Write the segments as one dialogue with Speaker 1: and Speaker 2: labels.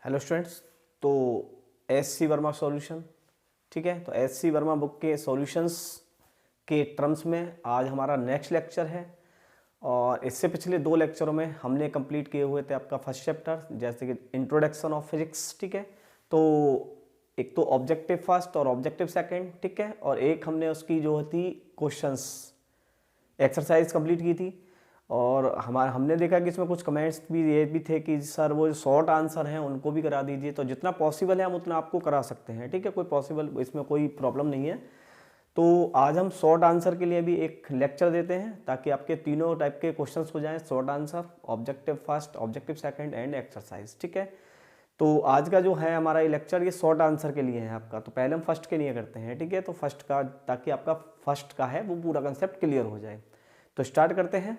Speaker 1: Hello students. तो S C Verma solution, ठीक है। तो एस सी वर्मा बुक के सॉल्यूशंस के टर्म्स में आज हमारा नेक्स्ट लेक्चर है। और इससे पिछले 2 लेक्चरों में हमने कंप्लीट किए हुए थे आपका फर्स्ट चैप्टर, जैसे कि इंट्रोडक्शन ऑफ फिजिक्स, ठीक है। तो एक तो ऑब्जेक्टिव फर्स्ट और ऑब्जेक्टिव सेकंड, ठीक है। और एक हमने उसकी जो थी क्वेश्चंस एक्सरसाइज कंप्लीट की थी। और हमने देखा कि इसमें कुछ कमेंट्स भी ये भी थे कि सर वो शॉर्ट आंसर हैं उनको भी करा दीजिए। तो जितना पॉसिबल है हम उतना आपको करा सकते हैं, ठीक है। कोई पॉसिबल इसमें कोई प्रॉब्लम नहीं है। तो आज हम शॉर्ट आंसर के लिए भी एक लेक्चर देते हैं ताकि आपके तीनों टाइप के क्वेश्चंस हो जाएं, short answer, objective first, objective second and exercise, ठीक है। तो आज का जो है हमारा ये लेक्चर ये शॉर्ट आंसर के लिए है आपका। तो पहले हम फर्स्ट के लिए करते हैं, ठीक है। तो फर्स्ट का, ताकि आपका फर्स्ट का है वो पूरा कंसेप्ट क्लियर हो जाए। तो स्टार्ट करते हैं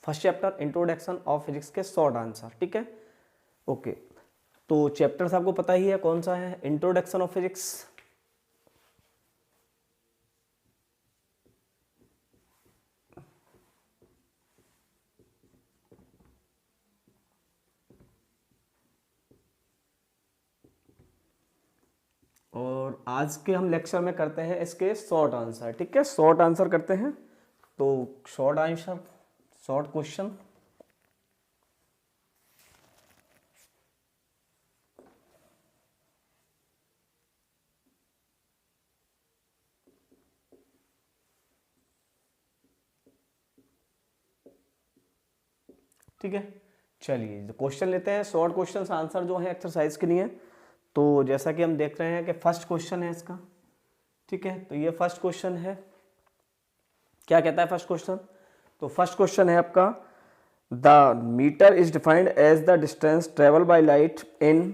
Speaker 1: first chapter introduction of physics के शॉर्ट आंसर, ठीक है। ओके, तो चैप्टर्स आपको पता ही है कौन सा है, इंट्रोडक्शन ऑफ फिजिक्स। और आज के हम लेक्चर में करते हैं इसके शॉर्ट आंसर, ठीक है। शॉर्ट आंसर करते हैं। तो शॉर्ट आंसर, शॉर्ट क्वेश्चन। ठीक है, चलिए क्वेश्चन लेते हैं। शॉर्ट क्वेश्चन आंसर जो है एक्सरसाइज के लिए। तो जैसा कि हम देख रहे हैं कि फर्स्ट क्वेश्चन है इसका, ठीक है। तो ये फर्स्ट क्वेश्चन है, क्या कहता है फर्स्ट क्वेश्चन। तो फर्स्ट क्वेश्चन है आपका, the metre is defined as the distance travel by light in.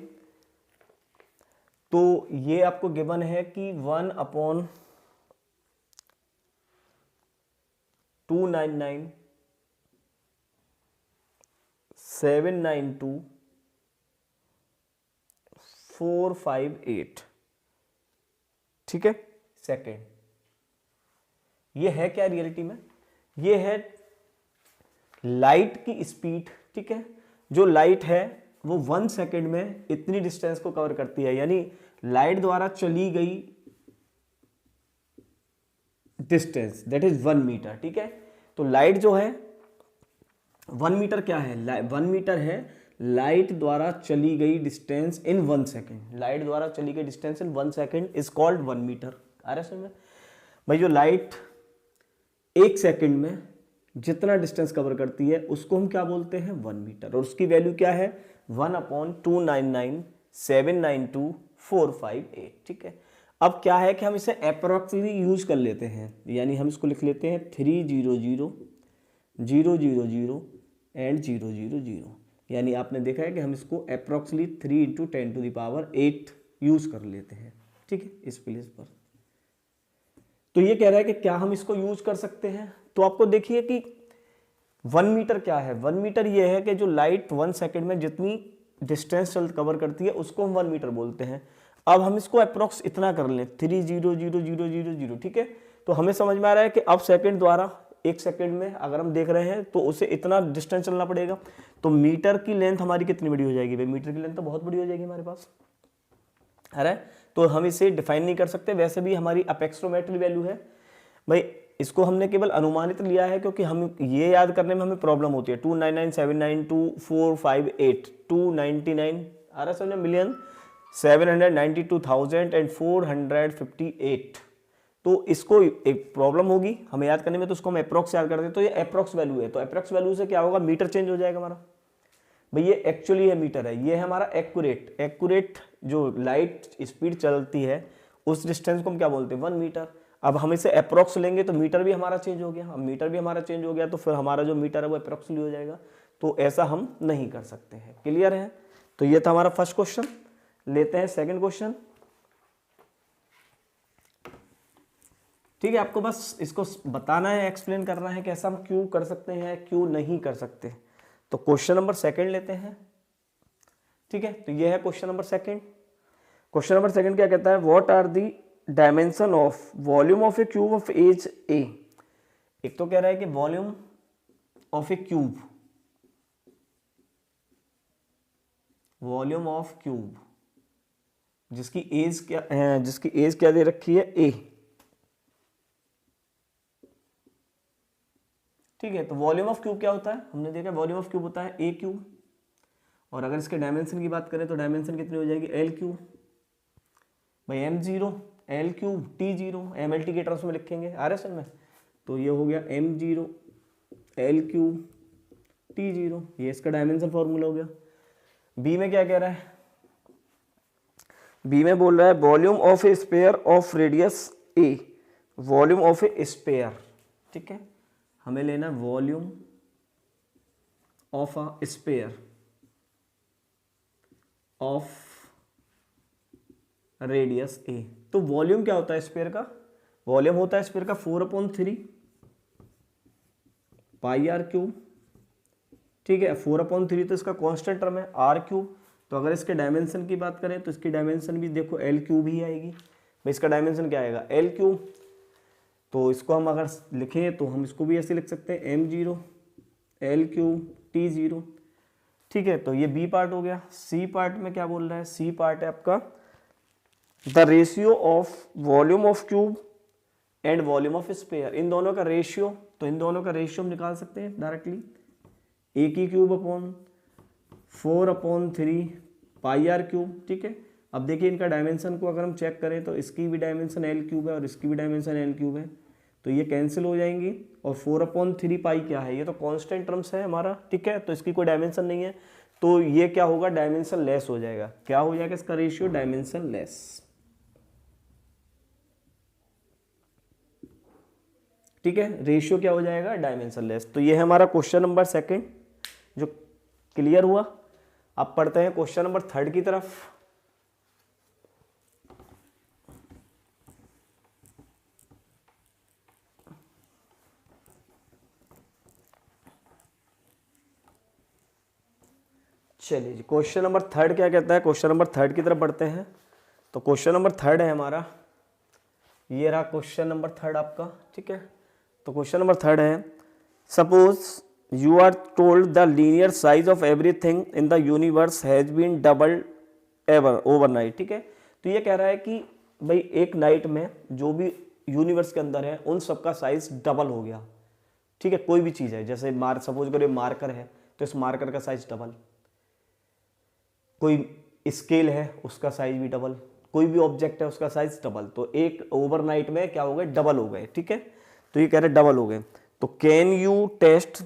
Speaker 1: तो ये आपको गिवन है कि 1/299,792,458, ठीक है, सेकेंड। ये है क्या रियलिटी में, ये है लाइट की स्पीड, ठीक है। जो लाइट है वो 1 सेकेंड में इतनी डिस्टेंस को कवर करती है, यानी लाइट द्वारा चली गई डिस्टेंस दैट इज 1 मीटर, ठीक है। तो लाइट जो है 1 मीटर क्या है, 1 मीटर है लाइट द्वारा चली गई डिस्टेंस इन 1 सेकेंड। लाइट द्वारा चली गई distance in 1 second is called 1 metre. आ रहा है समझ में भाई। जो लाइट 1 सेकेंड में जितना डिस्टेंस कवर करती है उसको हम क्या बोलते हैं, 1 मीटर। और उसकी वैल्यू क्या है, 1/299,792,458, ठीक है। अब क्या है कि हम इसे अप्रोक्सीमेटली यूज कर लेते हैं, यानी हम इसको लिख लेते हैं 300,000 एंड 000। यानी आपने देखा है कि हम इसको अप्रोक्सीमेटली 3 × 10⁸ यूज कर लेते हैं, ठीक है, इस प्लेस पर। तो ये कह रहा है कि क्या हम इसको यूज कर सकते हैं। तो आपको देखिए कि 1 मीटर क्या है, 1 मीटर ये है कि जो लाइट 1 सेकेंड में जितनी डिस्टेंस कवर करती है उसको हम 1 मीटर बोलते हैं। अब हम इसको अप्रोक्स इतना कर लें 300,000, ठीक है। तो हमें समझ में आ रहा है कि अब सेकेंड द्वारा 1 सेकेंड में अगर हम देख रहे हैं तो उसे इतना डिस्टेंस चलना पड़ेगा। तो मीटर की लेंथ हमारी कितनी बड़ी हो जाएगी भाई, मीटर की लेंथ तो बहुत बड़ी हो जाएगी हमारे पास, अरे। तो हम इसे डिफाइन नहीं कर सकते, वैसे भी हमारी अपेक्सोमेट्री वैल्यू है भाई। इसको हमने केवल अनुमानित लिया है क्योंकि हम ये याद करने में हमें प्रॉब्लम होती है। 299,792,458, 299 आ रहा समझ, मिलियन 792,458। तो इसको एक प्रॉब्लम होगी हमें याद करने में, तो उसको हम अप्रोक्स याद करते हैं। तो ये अप्रोक्स वैल्यू है, तो अप्रोक्स वैल्यू से क्या होगा, मीटर चेंज हो जाएगा हमारा भाई। ये एक्चुअली है मीटर है, ये है हमारा एक्यूरेट जो लाइट स्पीड चलती है उस डिस्टेंस को हम क्या बोलते हैं, 1 मीटर। अब हम इसे अप्रोक्स लेंगे तो मीटर भी हमारा चेंज हो गया। अब मीटर भी हमारा चेंज हो गया तो फिर हमारा जो मीटर है वो अप्रोक्सली हो जाएगा। तो ऐसा हम नहीं कर सकते हैं, क्लियर है। तो ये था हमारा फर्स्ट क्वेश्चन। लेते हैं सेकंड क्वेश्चन, ठीक है। आपको बस इसको बताना है, एक्सप्लेन करना है कि ऐसा हम क्यों कर सकते हैं, क्यों नहीं कर सकते। तो क्वेश्चन नंबर सेकंड लेते हैं, ठीक है। तो ये है question number second. Question number second क्या कहता है, what are the dimension of volume of a cube of edge a. एक तो कह रहा है कि volume of a cube volume of cube जिसकी एज क्या दे रखी है, ए। ठीक है, तो वॉल्यूम ऑफ क्यूब क्या होता है, हमने देखा वॉल्यूम ऑफ क्यूब होता है ए क्यूब, और अगर इसके डायमेंशन की बात करें तो डायमेंशन कितनी हो जाएगी, एल क्यूब भाई, M zero L cube T zero, M L T के टर्म्स में लिखेंगे आ रहे समझ में। तो ये हो गया M zero L cube T zero, ये इसका डायमेंशन फॉर्मूला हो गया। बी में क्या कह रहा है, बी में बोल रहा है volume of a sphere of radius a, volume of a sphere. ठीक है, हमें लेना volume of a sphere of radius a. तो वॉल्यूम क्या होता है स्पेयर का, वॉल्यूम होता है स्पेयर का 4/3 पाई आर क्यूब। ठीक है, 4/3 तो इसका कांस्टेंट टर्म है आर क्यूब। तो अगर इसके डायमेंशन की बात करें तो इसकी डायमेंशन भी देखो एल क्यूब ही आएगी भाई, इसका डायमेंशन क्या आएगा, एल क्यूब। तो इसको हम अगर लिखें तो हम इसको भी ऐसे लिख सकते हैं M zero L cube T zero. ठीक है, तो ये बी पार्ट हो गया। सी पार्ट में क्या बोल रहा है, सी पार्ट है आपका the ratio of volume of cube and volume of sphere, इन दोनों का रेशियो। तो इन दोनों का रेशियो हम निकाल सकते हैं डायरेक्टली, ए की cube upon 4/3 pi r cube. ठीक है, अब देखिए इनका डायमेंशन को अगर हम चेक करें तो इसकी भी डायमेंशन एल क्यूब है और इसकी भी डायमेंशन एल क्यूब है, तो ये कैंसिल हो जाएंगी। और 4/3 पाई क्या है, ये तो कांस्टेंट टर्म्स है हमारा। ठीक है, तो इसकी कोई डायमेंशन नहीं है, तो ये क्या होगा, डायमेंशन लेस हो जाएगा। क्या हो जाएगा इसका रेशियो, डायमेंशन लेस। ठीक है, रेशियो क्या हो जाएगा, डायमेंशन लेस। तो ये है हमारा क्वेश्चन नंबर सेकंड जो क्लियर हुआ। अब पढ़ते हैं क्वेश्चन नंबर थर्ड की तरफ। चलिए जी, क्वेश्चन नंबर थर्ड क्या कहता है, क्वेश्चन नंबर थर्ड की तरफ बढ़ते हैं। तो क्वेश्चन नंबर थर्ड है हमारा, ये रहा क्वेश्चन नंबर थर्ड आपका। ठीक है, तो क्वेश्चन नंबर थर्ड है suppose you are told the linear size of everything in the universe has been doubled ever overnight. ठीक है, तो ये कह रहा है कि भाई एक नाइट में जो भी यूनिवर्स के अंदर है उन सबका साइज डबल हो गया। ठीक है, कोई भी चीज़ है, जैसे सपोज करो मार्कर है तो इस मार्कर का साइज डबल, कोई स्केल है उसका साइज भी डबल, कोई भी ऑब्जेक्ट है उसका साइज डबल। तो एक ओवरनाइट में क्या हो गए, डबल हो गए। ठीक है, तो ये कह रहे डबल हो गए। तो can you test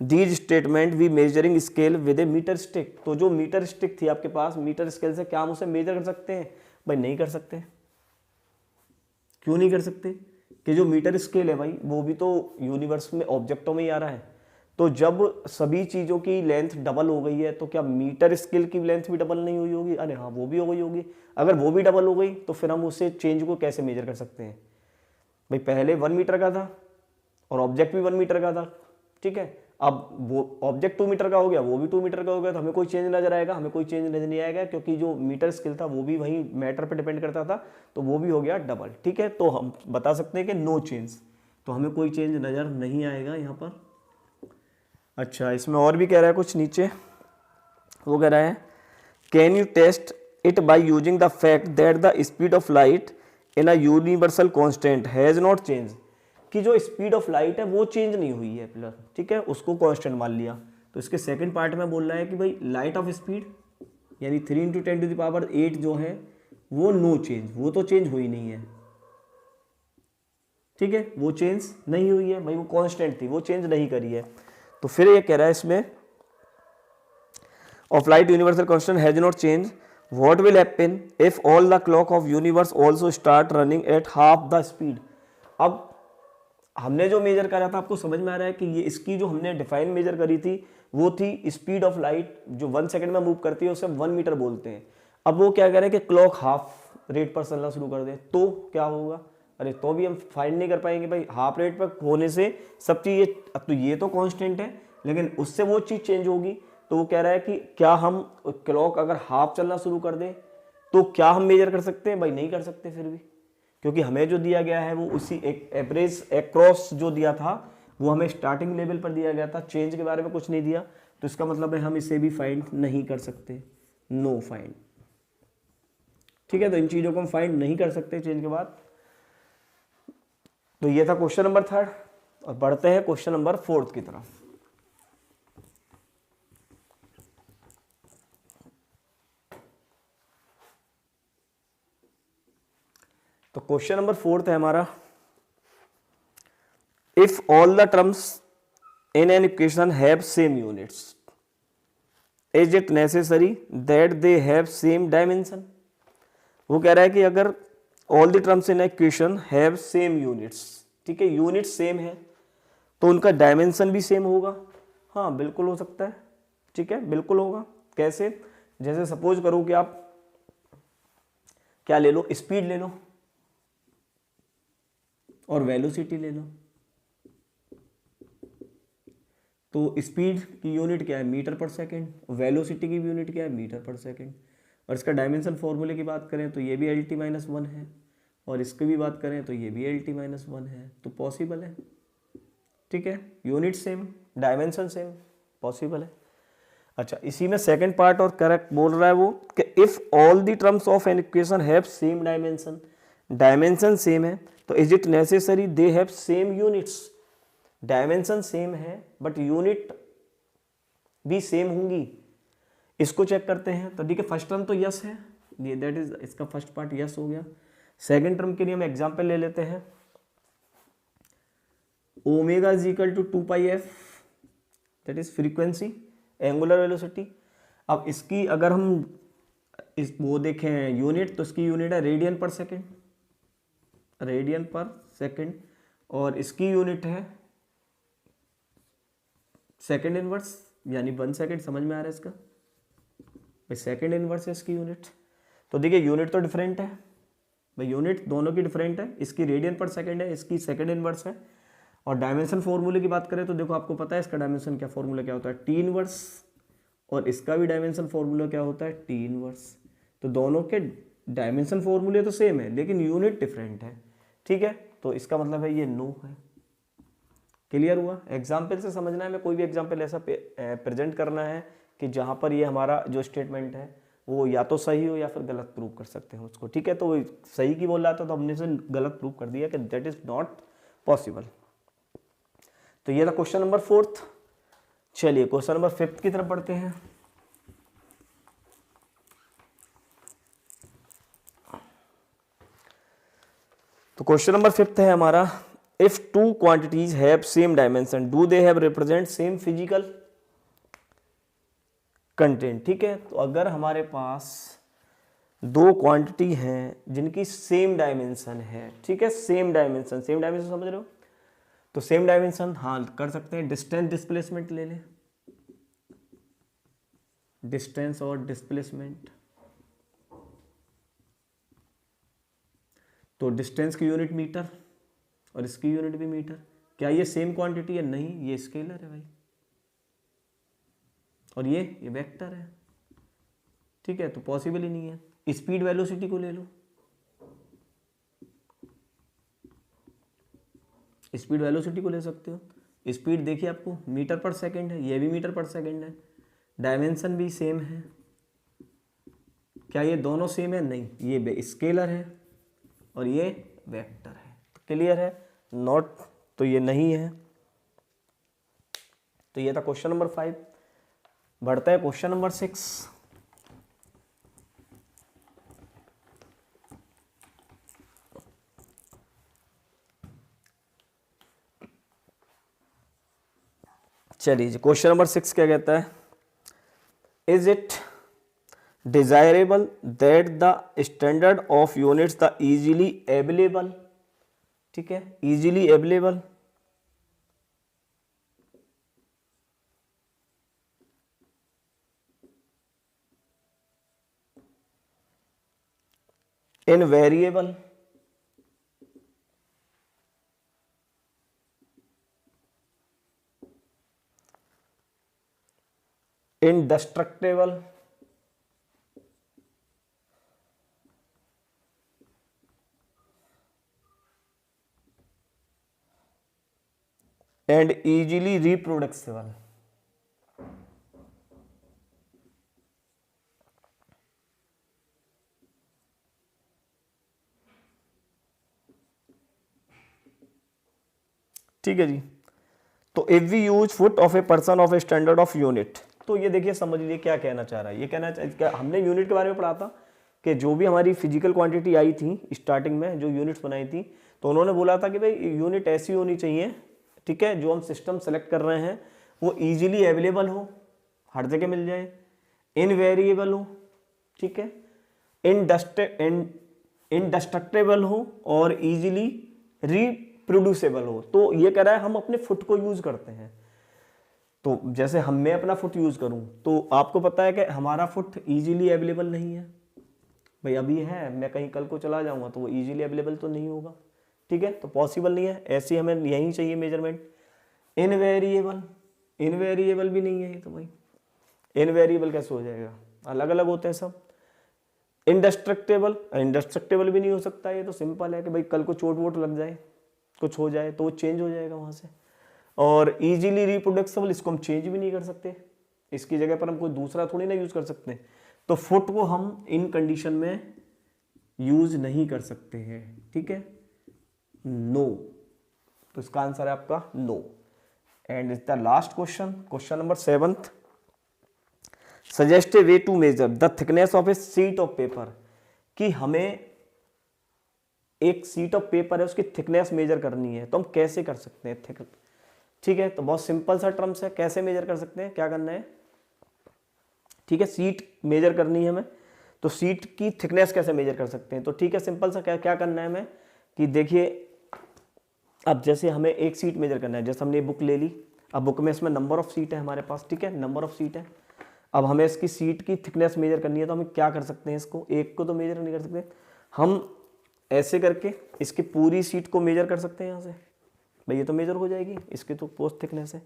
Speaker 1: these statement we measuring scale with a metre stick. तो जो मीटर स्टिक थी आपके पास, मीटर स्केल से क्या हम उसे मेजर कर सकते हैं, भाई नहीं कर सकते। क्यों नहीं कर सकते, कि जो मीटर स्केल है भाई वो भी तो यूनिवर्स में ऑब्जेक्टों में ही आ रहा है। तो जब सभी चीज़ों की लेंथ डबल हो गई है तो क्या मीटर स्केल की लेंथ भी डबल नहीं हुई होगी, अरे हाँ वो भी हो गई होगी। अगर वो भी डबल हो गई तो फिर हम उसे चेंज को कैसे मेजर कर सकते हैं, भाई पहले 1 मीटर का था और ऑब्जेक्ट भी 1 मीटर का था। ठीक है, अब वो ऑब्जेक्ट 2 मीटर का हो गया, वो भी 2 मीटर का हो गया, तो हमें कोई चेंज नजर आएगा, हमें कोई चेंज नजर नहीं आएगा, क्योंकि जो मीटर स्केल था वो भी वही मैटर पे डिपेंड करता था, तो वो भी हो गया डबल। ठीक है, तो हम बता सकते हैं कि नो चेंज, तो हमें कोई चेंज नजर नहीं आएगा यहाँ पर। अच्छा, इसमें और भी कह रहा है कुछ नीचे, वो कह रहा है can you test it by using the fact that the speed of light in a universal constant has not change, कि जो स्पीड ऑफ लाइट है वो चेंज नहीं हुई है प्लस। ठीक है, उसको कांस्टेंट मान लिया। तो इसके सेकंड पार्ट में बोल रहा है कि भाई लाइट ऑफ स्पीड यानी 3 × 10⁸ जो है वो नो चेंज, वो तो चेंज हुई नहीं है। ठीक है, वो चेंज नहीं हुई है भाई, वो कांस्टेंट थी, वो चेंज नहीं करी है। तो फिर ये कह रहा है इसमें of light universal constant has not change, what will happen if all the clock of universe also start running at half the speed. अब हमने जो मेजर करा था आपको समझ में आ रहा है कि ये इसकी जो हमने डिफाइन मेजर करी थी वो थी स्पीड ऑफ लाइट, जो 1 सेकंड में मूव करती है उसे 1 मीटर बोलते हैं। अब वो क्या कह रहे हैं कि क्लॉक हाफ रेट पर चलना शुरू कर दे तो क्या होगा, अरे तो भी हम फाइंड नहीं कर पाएंगे भाई, हाफ रेट पर होने से सब चीज़ अब तो ये तो कांस्टेंट है लेकिन उससे वो चीज़ चेंज होगी। तो वो कह रहा है कि क्या हम क्लॉक अगर हाफ चलना शुरू कर दें तो क्या हम मेजर कर सकते हैं, भाई नहीं कर सकते फिर भी, क्योंकि हमें जो दिया गया है वो उसी एक एवरेज एक्रॉस जो दिया था वो हमें स्टार्टिंग लेवल पर दिया गया था, चेंज के बारे में कुछ नहीं दिया। तो इसका मतलब है हम इसे भी फाइंड नहीं कर सकते। Know find. ठीक है, तो इन चीजों को हम फाइंड नहीं कर सकते चेंज के बाद। तो ये था क्वेश्चन नंबर 3 और बढ़ते हैं क्वेश्चन नंबर 4 की तरफ। तो क्वेश्चन नंबर 4 है हमारा, if all the terms in an equation have same units is it necessary that they have same dimension. वो कह रहा है कि अगर all the terms in equation have same units, ठीक है, यूनिट सेम है तो उनका डायमेंशन भी सेम होगा। हाँ बिल्कुल हो सकता है, ठीक है, बिल्कुल होगा। कैसे? जैसे सपोज करो कि आप क्या ले लो, स्पीड ले लो और वेलोसिटी ले लो। तो स्पीड की यूनिट क्या है, मीटर पर सेकेंड, वेलोसिटी की भी यूनिट क्या है, मीटर पर सेकेंड। और इसका डायमेंशन फॉर्मूले की बात करें तो ये भी एल टी माइनस 1 है, और इसकी भी बात करें तो ये भी एल टी माइनस 1 है। तो पॉसिबल है, ठीक है, unit same, dimension same, possible है। अच्छा, इसी में सेकंड पार्ट और करेक्ट बोल रहा है वो कि if all the terms of an equation have same dimension, dimension same है तो is it necessary they have same units. Dimension same है बट यूनिट भी सेम होंगी। इसको चेक करते हैं। तो देखिए फर्स्ट टर्म तो यस है, ये दैट इज इसका फर्स्ट पार्ट यस हो गया। सेकंड टर्म के लिए हम एग्जांपल ले लेते हैं, omega is equal to 2πf, that is frequency, angular velocity. अब इसकी अगर हम इस वो देखें यूनिट, तो इसकी यूनिट है रेडियन पर सेकेंड, रेडियन पर सेकेंड, और इसकी यूनिट है सेकेंड इनवर्स, यानी 1 सेकेंड। समझ में आ रहा है इसका? भाई सेकेंड इनवर्स है इसकी यूनिट। तो देखिए यूनिट तो डिफरेंट है भाई, यूनिट दोनों की डिफरेंट है, इसकी रेडियन पर सेकेंड है, इसकी सेकेंड इनवर्स है। और डायमेंशन फॉर्मूले की बात करें तो देखो आपको पता है इसका डायमेंशन क्या फॉर्मूला क्या होता है, टी इनवर्स, और इसका भी डायमेंशन फॉर्मूला क्या होता है, टी इनवर्स। तो दोनों के डायमेंशन फॉर्मूले तो सेम है लेकिन यूनिट डिफरेंट है, ठीक है। तो इसका मतलब है ये नो है। क्लियर हुआ? एग्जाम्पल से समझना है, मैं कोई भी एग्जाम्पल ऐसा प्रेजेंट करना है कि जहाँ पर ये हमारा जो स्टेटमेंट है वो या तो सही हो या फिर गलत प्रूव कर सकते हैं उसको, ठीक है। तो सही की बोल रहा था तो हमने से गलत प्रूव कर दिया कि दैट इज नॉट पॉसिबल। तो ये था क्वेश्चन नंबर 4। चलिए क्वेश्चन नंबर 5 की तरफ बढ़ते हैं। तो क्वेश्चन नंबर 5 है हमारा, if two quantities have same dimension do they have represent same physical content. ठीक है, तो अगर हमारे पास दो क्वांटिटी हैं जिनकी सेम डायमेंशन है, ठीक है, सेम डायमेंशन, सेम डायमेंशन समझ रहे हो? तो सेम डायमेंशन हाँ कर सकते हैं। डिस्टेंस डिस्प्लेसमेंट ले लें, डिस्टेंस और डिस्प्लेसमेंट। तो डिस्टेंस की यूनिट मीटर और इसकी यूनिट भी मीटर। क्या ये सेम क्वांटिटी है? नहीं, ये स्केलर है भाई, और ये वेक्टर है, ठीक है, तो पॉसिबल ही नहीं है। स्पीड वेलोसिटी को ले लो, स्पीड वेलोसिटी को ले सकते हो। स्पीड देखिए आपको मीटर पर सेकंड है, ये भी मीटर पर सेकंड है, डायमेंशन भी सेम है। क्या ये दोनों सेम है? नहीं, ये स्केलर है और ये वेक्टर है। क्लियर है? नॉट, तो ये नहीं है। तो ये था क्वेश्चन नंबर 5। बढ़ता है क्वेश्चन नंबर 6। चलिए क्वेश्चन नंबर 6 क्या कहता है, is it desirable that the standard of units the easily available, ठीक है, easily available in variable indestructible and easily reproducible। ठीक है जी। तो if we use foot of a person of a standard of unit, तो ये देखिए समझ लीजिए क्या कहना चाह रहा है। ये कहना क्या, हमने यूनिट के बारे में पढ़ा था कि जो भी हमारी फिजिकल क्वांटिटी आई थी स्टार्टिंग में, जो यूनिट्स बनाई थी, तो उन्होंने बोला था कि भाई यूनिट ऐसी होनी चाहिए, ठीक है, जो हम सिस्टम सेलेक्ट कर रहे हैं वो इजीली अवेलेबल हो, हर जगह मिल जाए, इनवेरिएबल हो, ठीक है, इंडस्ट्रक्टेबल हो और इजीली रिप्रोड्यूसेबल हो। तो ये कह रहा है हम अपने फुट को यूज करते हैं, तो जैसे हम मैं अपना फुट यूज करूं तो आपको पता है कि हमारा फुट इजीली अवेलेबल नहीं है भाई, अभी है, मैं कहीं कल को चला जाऊंगा तो वो इजीली अवेलेबल तो नहीं होगा, ठीक है, तो पॉसिबल नहीं है, ऐसी हमें यही चाहिए मेजरमेंट। इनवेरिएबल, इनवेरिएबल भी नहीं है ये तो भाई, इनवेरिएबल कैसे हो जाएगा, अलग अलग होते हैं सब। इंडस्ट्रक्टेबल, इंडस्ट्रक्टेबल भी नहीं हो सकता, ये तो सिंपल है कि भाई कल को चोट वोट लग जाए, कुछ हो जाए तो वो चेंज हो जाएगा वहाँ से। और इजीली रिप्रोडक्सेबल, इसको हम चेंज भी नहीं कर सकते, इसकी जगह पर हम कोई दूसरा थोड़ी ना यूज कर सकते, तो फुट को हम इन कंडीशन में यूज नहीं कर सकते हैं, ठीक है, नो। तो इसका आंसर है आपका no. And is the last question, question number 7th, suggest a way to measure the thickness of a sheet of paper, कि हमें एक शीट ऑफ पेपर है उसकी थिकनेस मेजर करनी है, तो हम कैसे कर सकते हैं ठीक है, तो बहुत सिंपल सा टर्म्स है, कैसे मेजर कर सकते हैं, क्या करना है, ठीक है, सीट मेजर करनी है हमें, तो सीट की थिकनेस कैसे मेजर कर सकते हैं, तो ठीक है, सिंपल सा क्या करना है हमें, कि देखिए अब जैसे हमें एक सीट मेजर करना है, जैसे हमने बुक ले ली, अब बुक में इसमें नंबर ऑफ सीट है हमारे पास, ठीक है, नंबर ऑफ सीट है, अब हमें इसकी सीट की थिकनेस मेजर करनी है, तो हम क्या कर सकते हैं, इसको एक को तो मेजर नहीं कर सकते, हम ऐसे करके इसकी पूरी सीट को मेजर कर सकते हैं यहाँ से, भाई ये तो मेजर हो जाएगी, इसकी तो पोस्ट थिकनेस है,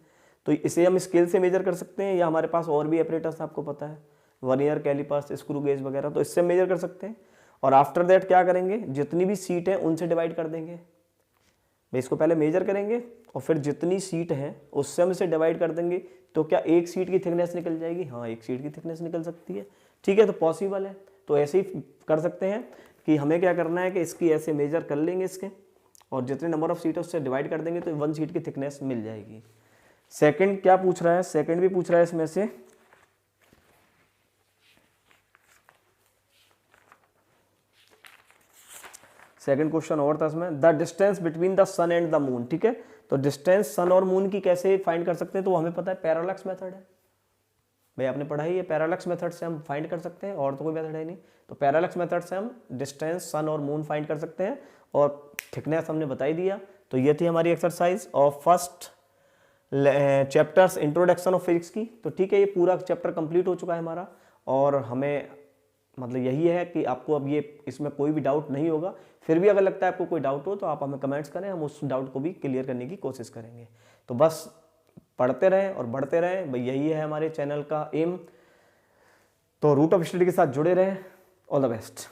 Speaker 1: तो इसे हम स्केल से मेजर कर सकते हैं, या हमारे पास और भी ऑपरेटर्स आपको पता है, वर्नियर, कैलिपर्स, स्क्रू गेज वगैरह, तो इससे मेजर कर सकते हैं। और आफ्टर दैट क्या करेंगे, जितनी भी सीट है उनसे डिवाइड कर देंगे, भाई इसको पहले मेजर करेंगे और फिर जितनी सीट है उससे हम इसे डिवाइड कर देंगे, तो क्या एक सीट की थिकनेस निकल जाएगी, हाँ एक सीट की थिकनेस निकल सकती है, ठीक है, तो पॉसिबल है। तो ऐसे ही कर सकते हैं कि हमें क्या करना है कि इसकी ऐसे मेजर कर लेंगे इसके, और जितने नंबर ऑफ सीट है उससे डिवाइड कर देंगे, तो 1 सीट की थिकनेस मिल जाएगी। सेकंड क्या पूछ रहा है, सेकंड भी पूछ रहा है इसमें से, सेकंड क्वेश्चन और था इसमें, the distance between the sun and the moon, ठीक है, तो डिस्टेंस सन और मून की कैसे फाइंड कर सकते हैं, तो हमें पता है पैरालैक्स मेथड है, भाई आपने पढ़ा ही है, पैरालैक्स मेथड से हम फाइंड कर सकते हैं, और तो कोई मेथड है नहीं, तो पैरालैक्स मेथड से हम डिस्टेंस सन और मून फाइंड कर सकते हैं, और थिकनेस हमने बता ही दिया। तो ये थी हमारी exercise of first chapters introduction of physics की। तो ठीक है, ये पूरा चैप्टर कंप्लीट हो चुका है हमारा, और हमें मतलब यही है कि आपको अब ये इसमें कोई भी डाउट नहीं होगा। फिर भी अगर लगता है आपको कोई डाउट हो तो आप हमें कमेंट्स करें, हम उस डाउट को भी क्लियर करने की कोशिश करेंगे। तो बस पढ़ते रहें और बढ़ते रहें, भाई यही है हमारे चैनल का एम। तो रूट ऑफ स्टडी के साथ जुड़े रहें। All the best.